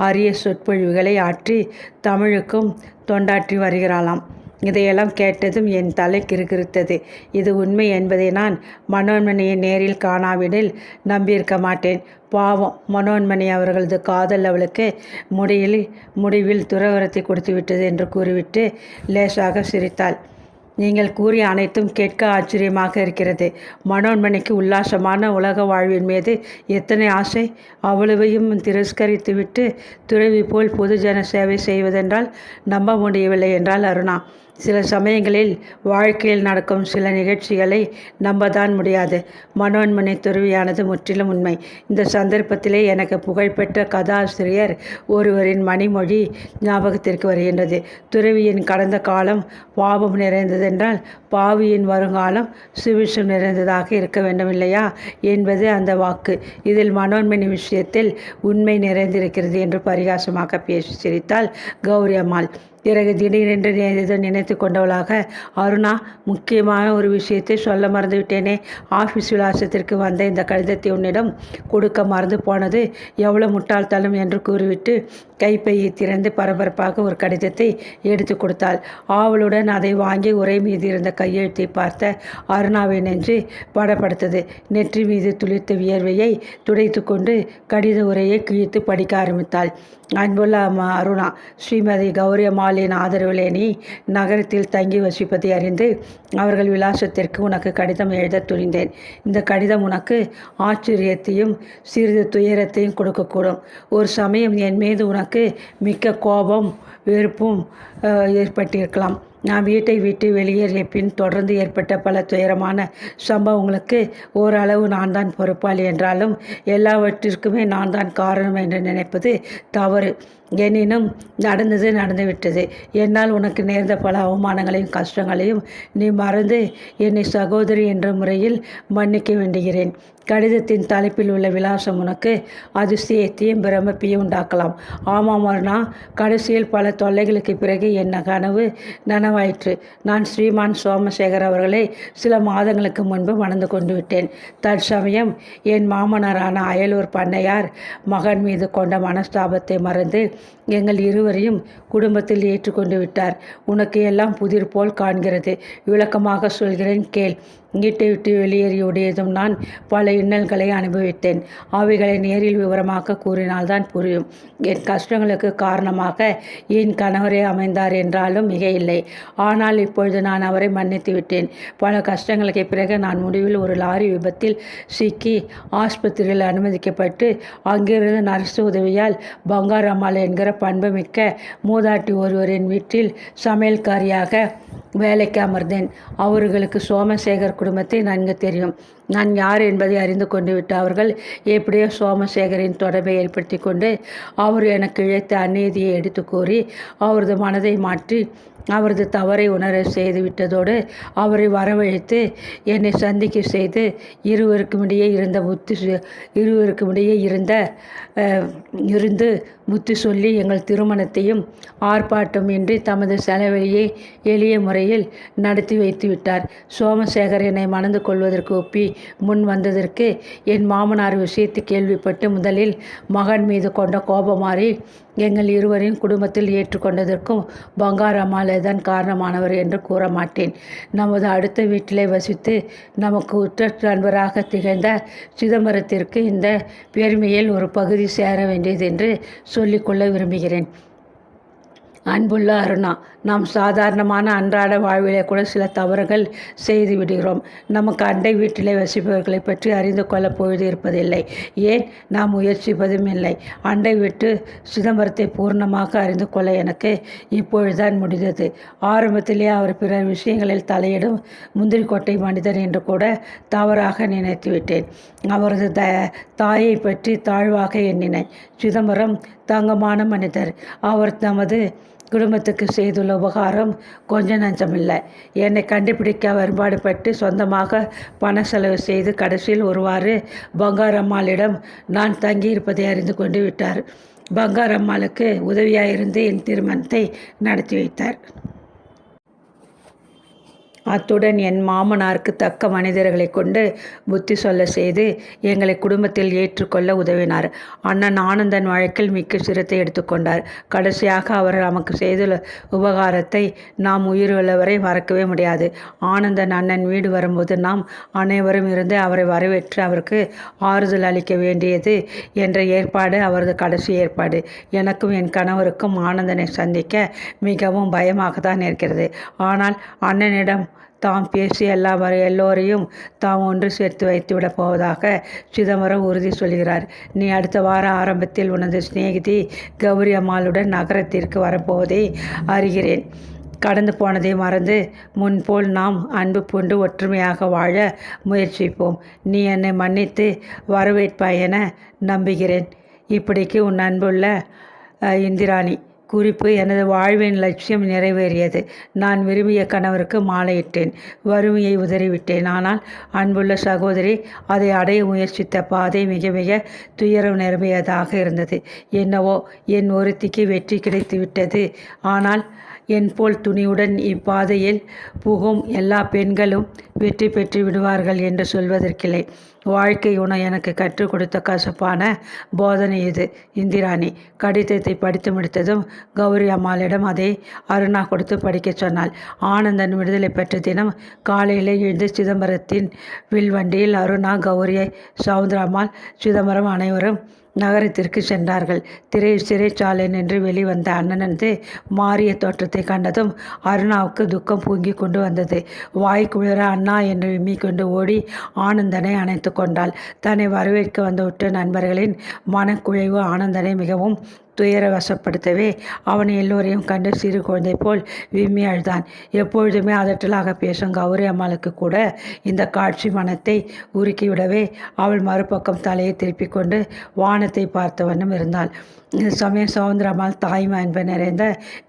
அரிய சொற்பொழிவுகளை ஆற்றி தமிழுக்கும் தொண்டாற்றி வருகிறாளாம். இதையெல்லாம் கேட்டதும் என் தலை கிறுகிறுத்தது. இது உண்மை என்பதை நான் மனோன்மணியை நேரில் காணாவிடில் நம்பியிருக்க மாட்டேன். பாவம், மனோன்மணி அவர்களது காதல் அவளுக்கு முடிவில் துறவரத்தை கொடுத்துவிட்டது என்று கூறிவிட்டு லேசாக சிரித்தாள். நீங்கள் கூறிய அனைத்தும் கேட்க ஆச்சரியமாக இருக்கிறது. மனோன்மணிக்கு உல்லாசமான உலக வாழ்வின் மீது எத்தனை ஆசை! அவ்வளவையும் திரஸ்கரித்துவிட்டு துறவி போல் பொதுஜன சேவை செய்வதென்றால் நம்ப முடியவில்லை என்றால் அருணா. சில சமயங்களில் வாழ்க்கையில் நடக்கும் சில நிகழ்ச்சிகளை நம்பதான் முடியாது. மனோன்மணி துறவியானது முற்றிலும் உண்மை. இந்த சந்தர்ப்பத்திலே எனக்கு புகழ்பெற்ற கதாசிரியர் ஒருவரின் மணிமொழி ஞாபகத்திற்கு வருகின்றது. துறவியின் கடந்த காலம் பாவம் நிறைந்ததென்றால் பாவியின் வருங்காலம் சுபிட்சம் நிறைந்ததாக இருக்க வேண்டும் இல்லையா என்பது அந்த வாக்கு. இதில் மனோன்மணி விஷயத்தில் உண்மை நிறைந்திருக்கிறது என்று பரிகாசமாக பேசி சிரித்தாள் கௌரி அம்மாள். பிறகு திடீரென்று ஏதேதோ நினைத்து கொண்டவளாக, அருணா, முக்கியமான ஒரு விஷயத்தை சொல்ல மறந்துவிட்டேனே. ஆஃபீஸ் விலாசத்திற்கு வந்த இந்த கடிதத்தை உன்னிடம் கொடுக்க மறந்து போனது எவ்வளோ முட்டாள்தனம் என்று கூறிவிட்டு கைப்பையை திறந்து பரபரப்பாக ஒரு கடிதத்தை எடுத்து கொடுத்தாள். ஆவலுடன் அதை வாங்கி உரை மீது இருந்த கையெழுத்தை பார்த்த அருணாவை நெஞ்சு படப்படுத்தது. நெற்றி மீது துளிர்த்த வியர்வையை துடைத்து கொண்டு கடித உரையை கிழித்து படிக்க ஆரம்பித்தாள். அன்புள்ள அருணா, ஸ்ரீமதி கௌரி அம்மாளின் ஆதரவிலே நீ நகரத்தில் தங்கி வசிப்பதை அறிந்து அவர்கள் விலாசத்திற்கு உனக்கு கடிதம் எழுத துணிந்தேன். இந்த கடிதம் உனக்கு ஆச்சரியத்தையும் சிறிது துயரத்தையும் கொடுக்கக்கூடும். ஒரு சமயம் என் மீது உனக்கு மிக்க கோபம் வெறுப்பும் ஏற்பட்டிருக்கலாம். நான் வீட்டை விட்டு வெளியேறிய பின் தொடர்ந்து ஏற்பட்ட பல துயரமான சம்பவங்களுக்கு ஓரளவு நான் தான் பொறுப்பாளி என்றாலும் எல்லாவற்றிற்குமே நான் தான் காரணம் என்று நினைப்பது தவறு. எனினும் நடந்துவிட்டது. என்னால் உனக்கு நேர்ந்த பல அவமானங்களையும் கஷ்டங்களையும் நீ மறந்து என்னை சகோதரி என்ற முறையில் மன்னிக்க வேண்டுகிறேன். கடிதத்தின் தலைப்பில் உள்ள விலாசம் உனக்கு அதிசயத்தையும் பிரமிப்பையும் உண்டாக்கலாம். ஆமாம் அருணா, கடைசியில் பல தொல்லைகளுக்கு பிறகு என் கனவு நனவாயிற்று. நான் ஸ்ரீமான் சோமசேகர் அவர்களை சில மாதங்களுக்கு முன்பு மணந்து கொண்டு விட்டேன். தற்சமயம் என் மாமனாரான அயலூர் பண்ணையார் மகன் மீது கொண்ட மனஸ்தாபத்தை மறந்து எங்கள் இருவரையும் குடும்பத்தில் ஏற்றுக்கொண்டு விட்டார். உனக்கு எல்லாம் புதிர் போல் காண்கிறது. விளக்கமாக சொல்கிறேன் கேள். வீட்டை விட்டு வெளியேறியுடையதும் நான் பல இன்னல்களை அனுபவித்தேன். அவைகளை நேரில் விவரமாக கூறினால்தான் புரியும். என் கஷ்டங்களுக்கு காரணமாக என் கணவரே அமைந்தார் என்றாலும் மிக இல்லை. ஆனால் இப்பொழுது நான் அவரை மன்னித்து விட்டேன். பல கஷ்டங்களுக்கு பிறகு நான் முடிவில் ஒரு லாரி விபத்தில் சிக்கி ஆஸ்பத்திரியில் அனுமதிக்கப்பட்டு அங்கிருந்து நர்சு உதவியால் பங்காரம்மாள் என்கிற பண்புமிக்க மூதாட்டி ஒருவரின் வீட்டில் சமையல்காரியாக வேலைக்கு அமர்ந்தேன். அவர்களுக்கு சோமசேகர் குடும்பத்தை நன்கு தெரியும். நான் யார் என்பதை அறிந்து கொண்டு விட்டு அவர்கள் எப்படியோ சோமசேகரின் தொடர்பை ஏற்படுத்தி கொண்டு அவர் எனக்கு இழைத்த அநீதியை எடுத்து கூறி அவரது மனதை மாற்றி அவரது தவறை உணர செய்து விட்டதோடு அவரை வரவழைத்து என்னை சந்திக்க செய்து இருவருக்குமிடையே இருந்து புத்தி சொல்லி எங்கள் திருமணத்தையும் ஆர்ப்பாட்டமின்றி தமது செலவழியை எளிய முறையில் நடத்தி வைத்து விட்டார். சோமசேகர் என்னை மணந்து கொள்வதற்கு ஒப்பி முன் வந்ததற்கு என் மாமனார் விஷயத்தை கேள்விப்பட்டு முதலில் மகன் மீது கொண்ட கோபமாறி எங்கள் இருவரையும் குடும்பத்தில் ஏற்றுக்கொண்டதற்கும் பங்காரம்மாள் தான் காரணமானவர் என்று கூற மாட்டேன். நமது அடுத்த வீட்டிலே வசித்து நமக்கு உற்ற நண்பராக திகழ்ந்த சிதம்பரத்திற்கு இந்த பெருமையில் ஒரு பகுதி சேர வேண்டியது என்று சொல்லிக்கொள்ள விரும்புகிறேன். அன்புள்ள அருணா, நாம் சாதாரணமான அன்றாட வாழ்விலே கூட சில தவறுகள் செய்து விடுகிறோம். நமக்கு அண்டை வீட்டிலே வசிப்பவர்களை பற்றி அறிந்து கொள்ள பொழுது இருப்பதில்லை. ஏன் நாம் முயற்சிப்பதும் இல்லை. அண்டை வீட்டு சிதம்பரத்தை பூர்ணமாக அறிந்து கொள்ள எனக்கு இப்பொழுதுதான் முடிந்தது. ஆரம்பத்திலே அவர் பிறர் விஷயங்களில் தலையிடும் முந்திரிக்கொட்டை மனிதர் என்று கூட தவறாக நினைத்து விட்டேன். அவரது தாயை பற்றி தாழ்வாக எண்ணினேன். சிதம்பரம் தங்கமான மனிதர். அவர் தமது குடும்பத்துக்கு செய்துள்ள உபகாரம் கொஞ்சம் நஞ்சமில்லை. என்னை கண்டுபிடிக்க வருபாடுபட்டு சொந்தமாக பண செலவு செய்து கடைசியில் ஒருவாறு பங்காரம்மாளிடம் நான் தங்கியிருப்பதை அறிந்து கொண்டு விட்டார். பங்காரம்மாளுக்கு உதவியாயிருந்து என் திருமணத்தை நடத்தி வைத்தார். அத்துடன் என் மாமனாருக்கு தக்க மனிதர்களை கொண்டு புத்தி சொல்ல செய்து எங்களை குடும்பத்தில் ஏற்றுக்கொள்ள உதவினார். அண்ணன் ஆனந்தன் வழக்கில் மிக்க சிரத்தை எடுத்துக்கொண்டார். கடைசியாக அவர் நமக்கு செய்துள்ள உபகாரத்தை நாம் உயிருள்ளவரை மறக்கவே முடியாது. ஆனந்தன் அண்ணன் வீடு வரும்போது நாம் அனைவரும் இருந்து அவரை வரவேற்று அவருக்கு ஆறுதல் அளிக்க வேண்டியது என்ற ஏற்பாடு அவரது கடைசி ஏற்பாடு. எனக்கும் என் கணவருக்கும் ஆனந்தனை சந்திக்க மிகவும் பயமாக தான் இருக்கிறது. ஆனால் அண்ணனிடம் தாம் பேசி எல்லோரையும் தாம் ஒன்று சேர்த்து வைத்துவிடப் போவதாக சிதம்பரம் உறுதி சொல்கிறார். நீ அடுத்த வார ஆரம்பத்தில் உனது சிநேகிதி கௌரி அம்மாளுடன் நகரத்திற்கு வரப்போவதை அறிகிறேன். கடந்து போனதை மறந்து முன்போல் நாம் அன்பு பூண்டு ஒற்றுமையாக வாழ முயற்சிப்போம். நீ என்னை மன்னித்து வரவேற்பாய் என நம்புகிறேன். இப்படிக்கு உன் அன்புள்ள இந்திராணி. குறிப்பு: எனது வாழ்வின் லட்சியம் நிறைவேறியது. நான் விரும்பிய கணவருக்கு மாலையிட்டேன். வறுமையை உதறிவிட்டேன். ஆனால் அன்புள்ள சகோதரி, அதை அடைய முயற்சித்த பாதை மிக மிக துயரம் நிரம்பியதாக இருந்தது. என்னவோ என் ஒருத்திக்கு வெற்றி கிடைத்துவிட்டது. ஆனால் என் போல் துணிவுடன் இப்பாதையில் புகும் எல்லா பெண்களும் வெற்றி பெற்று விடுவார்கள் என்று சொல்வதற்கில்லை. வாழ்க்கை எனக்கு கற்றுக் கொடுத்த கசப்பான போதனை இது. இந்திராணி கடிதத்தை படித்து முடித்ததும் கௌரி அம்மாளிடம் அதை அருணா கொடுத்து படிக்க சொன்னாள். ஆனந்தன் விடுதலை பெற்ற தினம் காலையில் எழுந்து சிதம்பரத்தின் வில்வண்டியில் அருணா, கௌரியை, சவுந்தரம்மாள், சிதம்பரம் அனைவரும் நகரத்திற்கு சென்றார்கள். சிறைச்சாலை நின்று வெளிவந்த அண்ணனது மாறிய தோற்றத்தை கண்டதும் அருணாவுக்கு துக்கம் பொங்கி கொண்டு வந்தது. வாய்க்குளிர அண்ணா என்று விம்மிக்கொண்டு ஓடி ஆனந்தனை அணைத்து கொண்டாள். தன்னை வரவேற்க வந்து விட்ட நண்பர்களின் மனக்குழைவு ஆனந்தனை மிகவும் துயர வசப்படுத்தவே அவன் எல்லோரையும் கண்டு சிறு குழந்தை போல் விம்மி அழுதான். எப்பொழுதுமே அதட்டலாக பேசும் கௌரி அம்மாளுக்கு கூட இந்த காட்சி மனத்தை உருக்கிவிடவே அவள் மறுபக்கம் தலையை திருப்பிக் கொண்டு வானத்தை பார்த்த வண்ணம் இருந்தாள். இந்த சமயம் சவுந்தரம்மாள் தாய்மை அன்பு நிறைந்த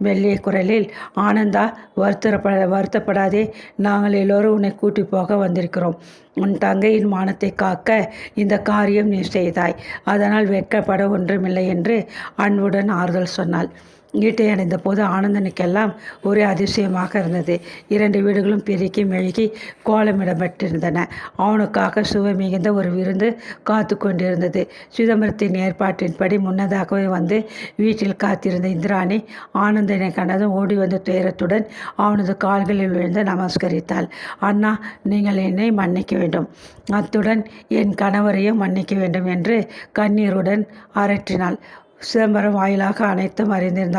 மெல்லிய குரலில், ஆனந்தா, வருத்தப்படாதே. நாங்கள் எல்லோரும் உன்னை கூட்டி போக வந்திருக்கிறோம். உன் தங்கையின் மானத்தை காக்க இந்த காரியம் நீ செய்தாய். அதனால் வெட்கப்பட ஒன்றுமில்லை என்று அன்புடன் ஆறுதல் சொன்னாள். வீட்டை அடைந்த போது ஆனந்தனுக்கெல்லாம் ஒரே அதிசயமாக இருந்தது. 2 வீடுகளும் பெருக்கி மெழுகி கோலமிடப்பட்டிருந்தன. அவனுக்காக சுவை மிகுந்த ஒரு விருந்து காத்து கொண்டிருந்தது. சிதம்பரத்தின் ஏற்பாட்டின்படி முன்னதாகவே வந்து வீட்டில் காத்திருந்த இந்திராணி ஆனந்தனை கண்டதும் ஓடி வந்த துயரத்துடன் அவனது கால்களில் விழுந்து நமஸ்கரித்தாள். அண்ணா, நீங்கள் என்னை மன்னிக்க வேண்டும். அத்துடன் என் கணவரையும் மன்னிக்க வேண்டும் என்று கண்ணீருடன் அரற்றினாள். சிதம்பரம் வாயிலாக அனைத்தும் அறிந்திருந்த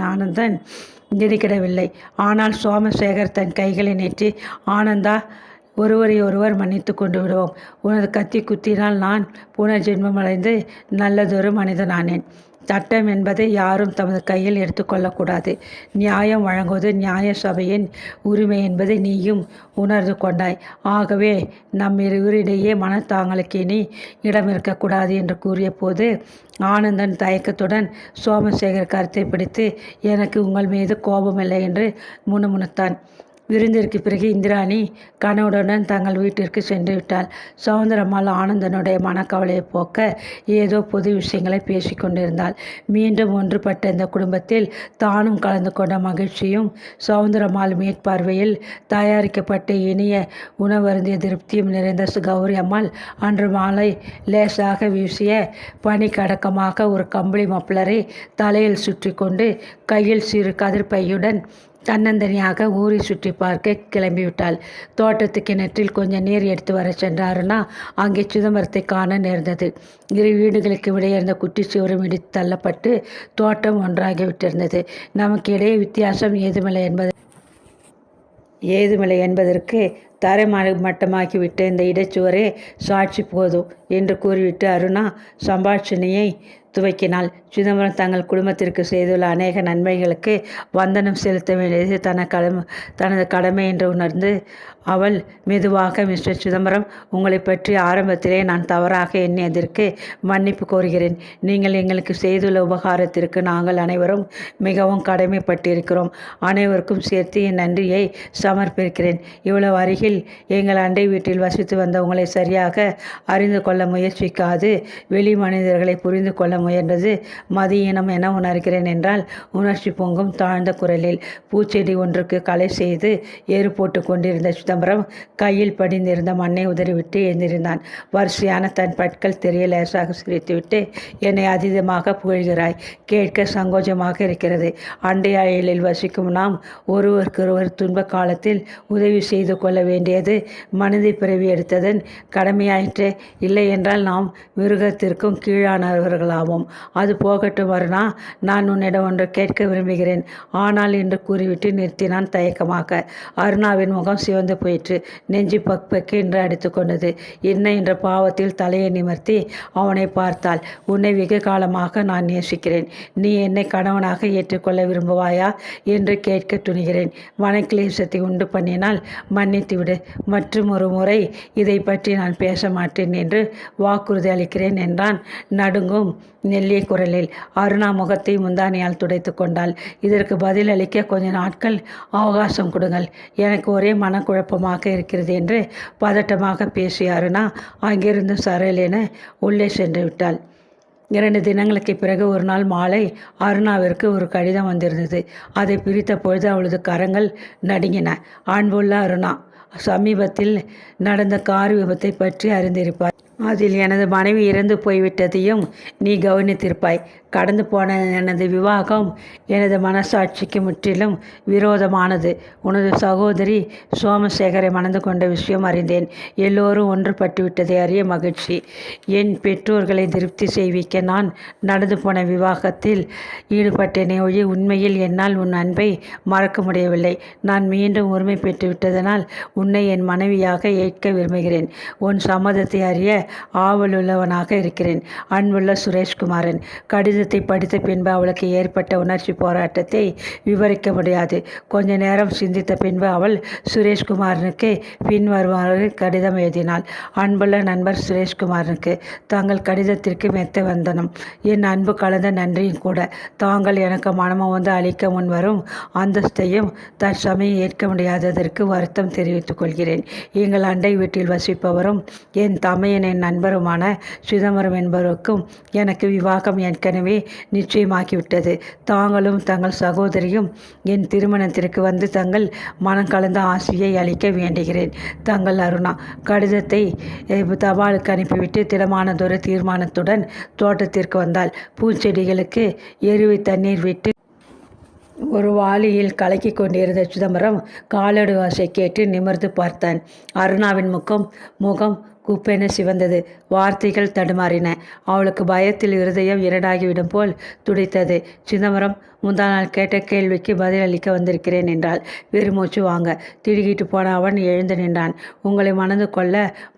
ஆனந்தன் திடுக்கிடவில்லை. ஆனால் சோமசேகர் தன் கைகளை நீட்டி, ஆனந்தா, ஒருவரை மன்னித்து கொண்டு விடுவோம். உனது கத்தி குத்தினால் நான் புனர்ஜென்மம் அடைந்து நல்லதொரு மனிதனானேன். சட்டம் என்பதை யாரும் தமது கையில் எடுத்துக்கொள்ளக்கூடாது. நியாயம் வழங்குவது நியாய சபையின் உரிமை என்பதை நீயும் உணர்ந்து கொண்டாய். ஆகவே இருவரிடையே மனத்தாங்களுக்கு இனி இடம் இருக்கக்கூடாது என்று கூறிய போது ஆனந்தன் தயக்கத்துடன் சோமசேகர் கருத்தை பிடித்து, எனக்கு உங்கள் மீது கோபமில்லை என்று முணுமுணுத்தான். விருந்திற்கு பிறகு இந்திராணி கணவனுடன் தங்கள் வீட்டிற்கு சென்று விட்டாள். சவுந்தரம்மாள் ஆனந்தனுடைய மனக்கவலையை போக்க ஏதோ பொது விஷயங்களை பேசி கொண்டிருந்தாள். மீண்டும் ஒன்றுபட்ட இந்த குடும்பத்தில் தானும் கலந்து கொண்ட மகிழ்ச்சியும் சவுந்தரம்மாள் மேற்பார்வையில் தயாரிக்கப்பட்ட இனிய உணவருந்திய திருப்தியும் நிறைந்த கௌரி அம்மாள் அன்று மாலை லேசாக வீசிய பனிக்கடக்கமாக ஒரு கம்பளி மப்ளரை தலையில் சுற்றி கொண்டு கையில் சிறு கதிர்பையுடன் தன்னந்தனியாக ஊரை சுற்றி பார்க்க கிளம்பிவிட்டாள். தோட்டத்து கிணற்றில் கொஞ்சம் நீர் எடுத்து வர சென்றாருன்னா அங்கே சிதம்பரத்தை காண நேர்ந்தது. இரு வீடுகளுக்கு இடையே இருந்த குட்டி சுவரும் இடித்து தள்ளப்பட்டு தோட்டம் ஒன்றாகிவிட்டிருந்தது. நமக்கு இடையே வித்தியாசம் ஏதுமில்லை என்பதற்கு தரை மட்டமாக்கிவிட்ட இந்த இடைச்சுவரே சாட்சி போதும் என்று கூறிவிட்டு அருணா சம்பாஷணையை துவக்கினாள். சிதம்பரம் தங்கள் குடும்பத்திற்கு செய்துள்ள அநேக நன்மைகளுக்கு வந்தனம் செலுத்த வேண்டியது தனது கடமை என்று உணர்ந்து அவள் மெதுவாக, மிஸ்டர் சிதம்பரம், உங்களை பற்றி ஆரம்பத்திலே நான் தவறாக எண்ணியதற்கு மன்னிப்பு கோருகிறேன். நீங்கள் எங்களுக்கு செய்துள்ள உபகாரத்திற்கு நாங்கள் அனைவரும் மிகவும் கடமைப்பட்டிருக்கிறோம். அனைவருக்கும் சேர்த்து என் நன்றியை சமர்ப்பிக்கிறேன். இவ்வளவு அருகில் எங்கள் அண்டை வீட்டில் வசித்து வந்த உங்களை சரியாக அறிந்து கொள்ள முயற்சிக்காது வெளி மனிதர்களை புரிந்து கொள்ள முயன்றது மதியீனம் என உணர்கிறேன் என்றால் உணர்ச்சி பொங்கும் தாழ்ந்த குரலில். பூச்செடி ஒன்றுக்கு களை செய்து ஏறு போட்டு கொண்டிருந்த சிதம்பரம் கையில் படிந்திருந்த மண்ணை உதறிவிட்டு எழுந்திருந்தான். வரிசையான தன் பற்கள் தெரிய லேசாக சிரித்துவிட்டு, என்னை அதீதமாக புகழ்கிறாய், கேட்க சங்கோஜமாக இருக்கிறது. அண்டை அயலில் வசிக்கும் நாம் ஒருவருக்கொருவர் துன்ப காலத்தில் உதவி செய்து கொள்ள வேண்டியது மனித பிறவி எடுத்ததன் கடமையாயிற்று. இல்லை என்றால் நாம் மிருகத்திற்கும் கீழானவர்களாவோம். அது போகட்டும் அருணா, நான் உன்னிடம் ஒன்று கேட்க விரும்புகிறேன். ஆனால் என்று கூறிவிட்டு நிறுத்தினான் தயக்கமாக. அருணாவின் முகம் சிவந்து போயிற்று. நெஞ்சு பக் என்று அடித்து கொண்டது. என்ன என்ற பாவத்தில் தலையை நிமிர்த்தி அவனை பார்த்தாள். உன்னை வெகு காலமாக நான் நேசிக்கிறேன். நீ என்னை கணவனாக ஏற்றுக்கொள்ள விரும்புவாயா என்று கேட்க துணிகிறேன். மனக்கிளேசத்தை உண்டு பண்ணினால் மன்னித்துவிடு. மற்றும் ஒரு முறை இதை பற்றி நான் பேச மாட்டேன் என்று வாக்குறுதி அளிக்கிறேன் என்றான் நடுங்கும் நெல்லிய குரலில். அருணா முகத்தை முந்தானியால் துடைத்து கொண்டாள். இதற்கு பதில் அளிக்க கொஞ்ச நாட்கள் அவகாசம் கொடுங்கள். எனக்கு ஒரே மனக்குழப்பமாக இருக்கிறது என்று பதட்டமாக பேசிய அருணா அங்கிருந்து சரல் என உள்ளே சென்று விட்டாள். 2 தினங்களுக்கு பிறகு ஒரு நாள் மாலை அருணாவிற்கு ஒரு கடிதம் வந்திருந்தது. அதை பிரித்த பொழுது அவளது கரங்கள் நடுங்கின. அன்புள்ள அருணா, சமீபத்தில் நடந்த கார் விபத்தை பற்றி அறிந்திருப்பார். அதில் எனது மனைவி இறந்து போய்விட்டதையும் நீ கவனித்திருப்பாய். கடந்து போன எனது விவாகம் எனது மனசாட்சிக்கு முற்றிலும் விரோதமானது. உனது சகோதரி சோமசேகரை மணந்து கொண்ட விஷயம் அறிந்தேன். எல்லோரும் ஒன்றுபட்டுவிட்டதை அறிய மகிழ்ச்சி. என் பெற்றோர்களை திருப்தி செய்விக்க நான் நடந்து போன விவாகத்தில் ஈடுபட்டேனே ஒழி உண்மையில் என்னால் உன் அன்பை மறக்க முடியவில்லை. நான் மீண்டும் உரிமை பெற்றுவிட்டதனால் உன்னை என் மனைவியாக ஏற்க விரும்புகிறேன். உன் சம்மதத்தை அறிய ஆவலுள்ளவனாக இருக்கிறேன். அன்புள்ள சுரேஷ்குமாரன். கடிதத்தை படித்த பின்பு அவளுக்கு ஏற்பட்ட உணர்ச்சி போராட்டத்தை விவரிக்க முடியாது. கொஞ்ச நேரம் சிந்தித்த பின்பு அவள் சுரேஷ்குமாரனுக்கு பின்வருமாறு கடிதம் எழுதினாள். அன்புள்ள நண்பர் சுரேஷ்குமாரனுக்கு தங்கள் கடிதத்திற்கு மெத்த வந்தனம். என் அன்பு கலந்த நன்றியும் கூட. தாங்கள் எனக்கு மனமும் வந்து அளிக்க முன்வரும் அந்தஸ்தையும் தற்சமயம் ஏற்க முடியாததற்கு வருத்தம் தெரிவித்துக் கொள்கிறேன். எங்கள் அண்டை வீட்டில் வசிப்பவரும் என் தமையனின் நண்பருமான சிதம்பரம் என்பவருக்கும் எனக்கு விவாகம் ஏற்கனவே நிச்சயமாக்கிவிட்டது. தாங்களும் தங்கள் சகோதரியும் என் திருமணத்திற்கு வந்து தங்கள் மனம் கலந்த ஆசையை அளிக்க வேண்டுகிறேன். தங்கள் அருணா. கடிதத்தை தபாலுக்கு அனுப்பிவிட்டு திடமானதொரு தீர்மானத்துடன் தோட்டத்திற்கு வந்தாள். பூச்செடிகளுக்கு எருவை தண்ணீர் விட்டு ஒரு வாளியில் கலக்கி கொண்டிருந்த சிதம்பரம் காலடி வாசை கேட்டு நிமிர்ந்து பார்த்தான். அருணாவின் முகம் குப்பென சிவந்தது. வார்த்தைகள் தடுமாறின. அவளுக்கு பயத்தில் இருதயம் இரண்டாகிவிடும் போல் துடித்தது. சிதம்பரம், முந்தா நாள் கேட்ட கேள்விக்கு பதில் அளிக்க வந்திருக்கிறேன் என்றாள். பெருமூச்சு வாங்க. திடுக்கிட்டு போன அவன் எழுந்து நின்றான். உங்களை மணந்து கொள்ள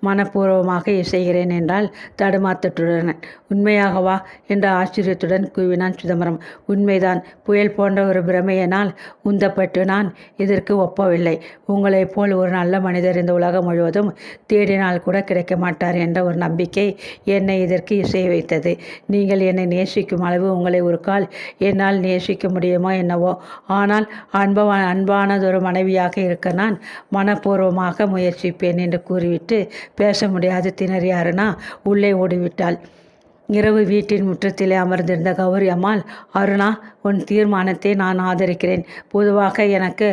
மனப்பூர்வமாக இசைகிறேன் என்றால் தடுமாற்றத்துடன். உண்மையாகவா என்ற ஆச்சரியத்துடன் கூவினான் சிதம்பரம். உண்மைதான். புயல் போன்ற ஒரு பிரமையினால் உந்தப்பட்டு நான் இதற்கு ஒப்பவில்லை. உங்களைப் போல் ஒரு நல்ல மனிதர் இந்த உலகம் முழுவதும் தேடினால் கூட கிடைக்க மாட்டார் என்ற ஒரு நம்பிக்கை என்னை இதற்கு இசைய வைத்தது. நீங்கள் என்னை நேசிக்கும் அளவு உங்களை ஒரு கால் என்னால் நேசிக்க முடியுமோ என்னவோ. ஆனால் அன்பானதொரு மனைவியாக இருக்க நான் மனப்பூர்வமாக முயற்சிப்பேன் என்று கூறிவிட்டு பேச முடியாது திணறிய அருணா உள்ளே ஓடிவிட்டாள். இரவு வீட்டின் முற்றத்திலே அமர்ந்திருந்த கௌரி அம்மாள், அருணா, உன் தீர்மானத்தை நான் ஆதரிக்கிறேன். பொதுவாக எனக்கு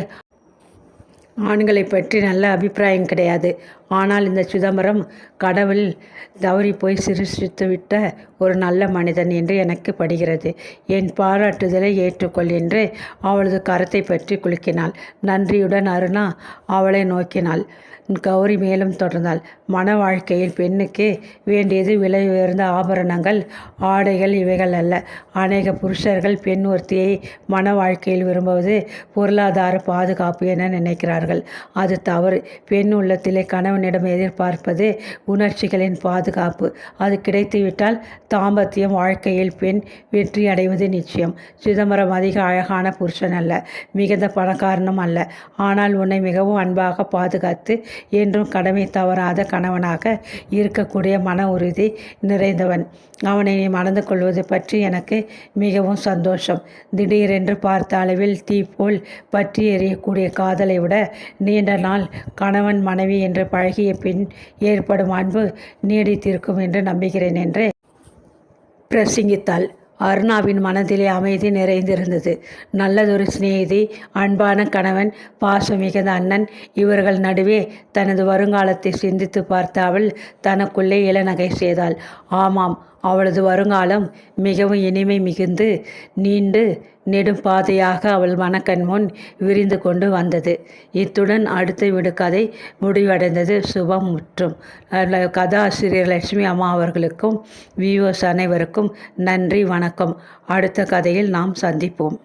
ஆண்களை பற்றி நல்ல அபிப்பிராயம் கிடையாது. ஆனால் இந்த சிதம்பரம் கடவுள் தவறி போய் சிருஷ்டித்துவிட்ட ஒரு நல்ல மனிதன் என்று எனக்கு படுகிறது. என் பாராட்டுதலை ஏற்றுக்கொள் என்று அவளது கரத்தை பற்றி குலுக்கினாள். நன்றியுடன் அருணா அவளை நோக்கினாள். கௌரி மேலும் தொடர்ந்தாள். மன வாழ்க்கையில் பெண்ணுக்கு வேண்டியது விலை உயர்ந்த ஆபரணங்கள், ஆடைகள் இவைகள் அல்ல. அநேக புருஷர்கள் பெண் ஒருத்தியை மன வாழ்க்கையில் விரும்புவது பொருளாதார பாதுகாப்பு என நினைக்கிறார்கள். அது தவறு. பெண் உள்ளத்திலே கணவனிடம் எதிர்பார்ப்பது உணர்ச்சிகளின் பாதுகாப்பு. அது கிடைத்துவிட்டால் தாம்பத்தியம் வாழ்க்கையில் பெண் வெற்றி அடைவது நிச்சயம். சிதம்பரம் அதிக அழகான புருஷன் அல்ல, மிகுந்த பணக்காரனும் அல்ல. ஆனால் உன்னை மிகவும் அன்பாக பாதுகாத்து என்றும் கடமை தவறாத கணவனாக இருக்கக்கூடிய மன உறுதி நிறைந்தவன். அவனை நீ மணந்து கொள்வது பற்றி எனக்கு மிகவும் சந்தோஷம். திடீரென்று பார்த்த அளவில் தீ போல் பற்றி எறியக்கூடிய காதலை விட நீண்ட நாள் கணவன் மனைவி என்று பழகிய பின் ஏற்படும் அன்பு நீடித்திருக்கும் என்று நம்புகிறேன் என்று பிரசங்கித்தாள். அருணாவின் மனதிலே அமைதி நிறைந்திருந்தது. நல்லதொரு சிநேகிதி, அன்பான கணவன், பாசம் மிகுந்த அண்ணன், இவர்கள் நடுவே தனது வருங்காலத்தை சிந்தித்து பார்த்த அவள் தனக்குள்ளே இளநகை செய்தாள். ஆமாம், அவளது வருங்காலம் மிகவும் இனிமை மிகுந்து நீண்டு நெடும் பாதையாக அவள் மனக்கண் முன் விரிந்து கொண்டு வந்தது. இத்துடன் அடுத்த விடுகதை முடிவடைந்தது. சுபம் முற்றும். கதாசிரியர் லட்சுமி அம்மா அவர்களுக்கும் வியூவர்ஸ் அனைவருக்கும் நன்றி, வணக்கம். அடுத்த கதையில் நாம் சந்திப்போம்.